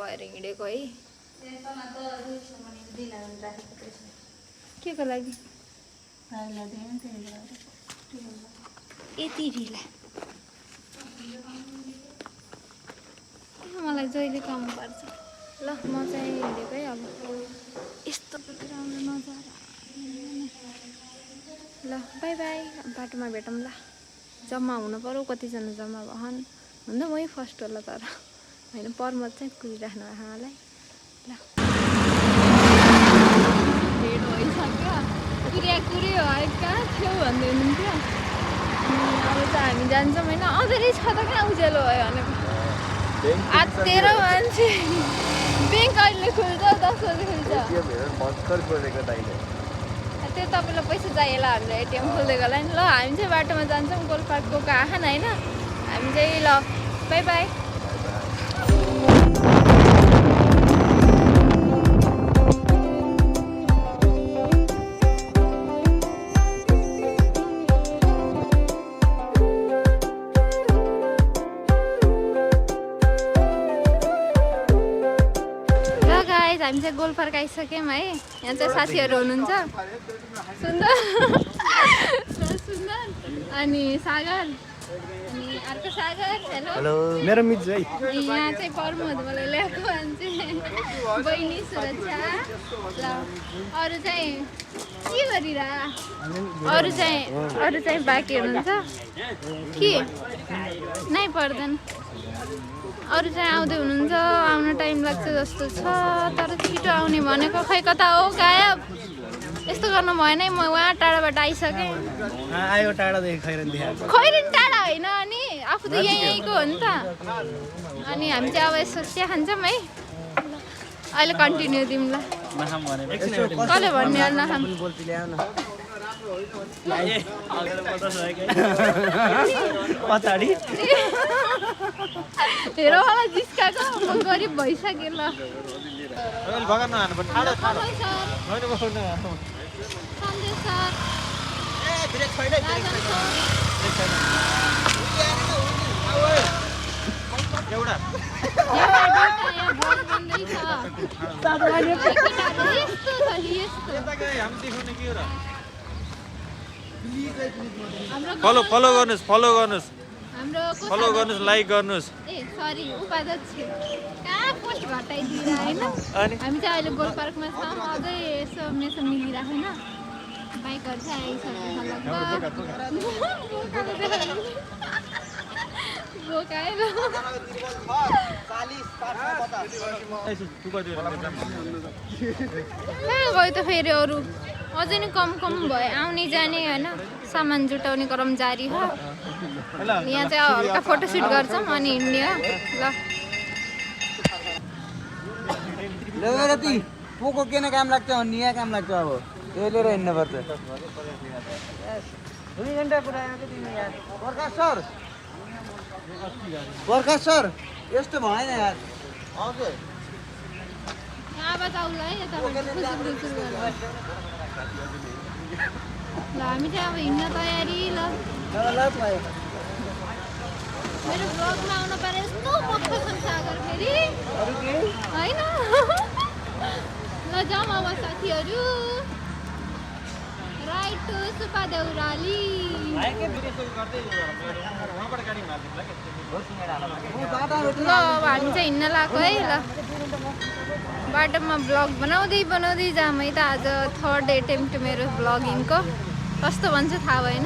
भएर हिँडेको है। के को लागि यति ढिला मलाई जहिले काम पर्छ। ल म चाहिँ हिँडेको है। अब यस्तो आउनु नजारा। ल बाई बाई, बाटोमा भेटौँ ल। जम्मा हुनु पर्यो, कतिजना जम्मा भएन भन्दा मै फर्स्ट होला, तर होइन परमत चाहिँ कुरिराख्नु आमालाई। ल ढेड भइसक्यो, कुरियो कहाँ थियो भन्दै हुनुहुन्थ्यो। अब चाहिँ हामी जान्छौँ होइन। अझै छ त कहाँ उज्यालो भयो भनेको आत्तेर मान्छे। ब्याङ्क अहिले खुल्छ 10 बजी खुल्छ। त्यो तपाईँलाई पैसा चाहिएला हाम्रो एटिएम खोलिदिएकोलाई नि। ल हामी चाहिँ बाटोमा जान्छौँ गोलपार्कको आँखा होइन। हामी चाहिँ ल बाई बाई। हामी चाहिँ गोलपार्क आइसक्यौँ है। यहाँ चाहिँ साथीहरू हुनुहुन्छ, सुन्दर सुन्दर अनि सागर अनि अर्को सागर। हेलो मेरो मिज है। यहाँ चाहिँ परमत मलाई ल्याएको मान्छे बहिनी सुरक्षा। ल अरू चाहिँ के गरिरह, अरू चाहिँ बाँकी हुनुहुन्छ कि नै पर्दैन। अरू चाहिँ आउँदै हुनुहुन्छ, आउन टाइम लाग्छ जस्तो छ, तर छिटो आउने भनेको। खै कता हो गायब। यस्तो गर्नु भएन है। म उहाँ टाढाबाट आइसकेँ। आयो टाढादेखि खैरन देखाएको। खैरन टाढा होइन अनि आफू त यहीँको हो नि त। अनि हामी चाहिँ अब यसो चिया खान्छौँ है। अहिले कन्टिन्यू दिउँ ल। कसले भन्ने नखाम पछाडि हेर मलाई जिस्काको। म गरिब भइसकेँ ल। फलो गर्नुहोस्, लाइक गर्नुहोस्। ए सरी उपाध्यक्ष कहाँ पोस्ट घटाइदिएर होइन। हामी चाहिँ अहिले गोलपार्कमा छौँ। अझै यसो मेसो मिलिरहेको होइन। बाइकहरू चाहिँ कहाँ गयो त फेरि अरू अझै नि कम भयो। आउने जाने होइन, सामान जुटाउने क्रम जारी हो। यहाँ चाहिँ हल्का फोटोसुट गर्छौँ अनि हिँड्ने हो। ल रति पोको किन काम लाग्छ भन्ने यहाँ काम लाग्छ। अब त्यो लिएर हिँड्नुपर्छ। 2 घन्टा पुऱ्याएको तिमी यार। प्रकाश सर यस्तो भएन यार। हजुर आवाज आउला है यता। ल हामी चाहिँ अब हिँड्न तयारी। ल मेरो ब्लगमा आउनु पर्यो। यस्तो पक्का छन् सागर फेरि होइन। ल जाउँ अब साथीहरू। राइट टु सुपा देउराली। ल अब हामी चाहिँ हिँड्न लाग्यो है। ल बाटोमा ब्लग बनाउँदै जाऊँ है त। आज 3rd एटेम्प्ट मेरो ब्लगिङको। कस्तो भन्छ थाहा भएन।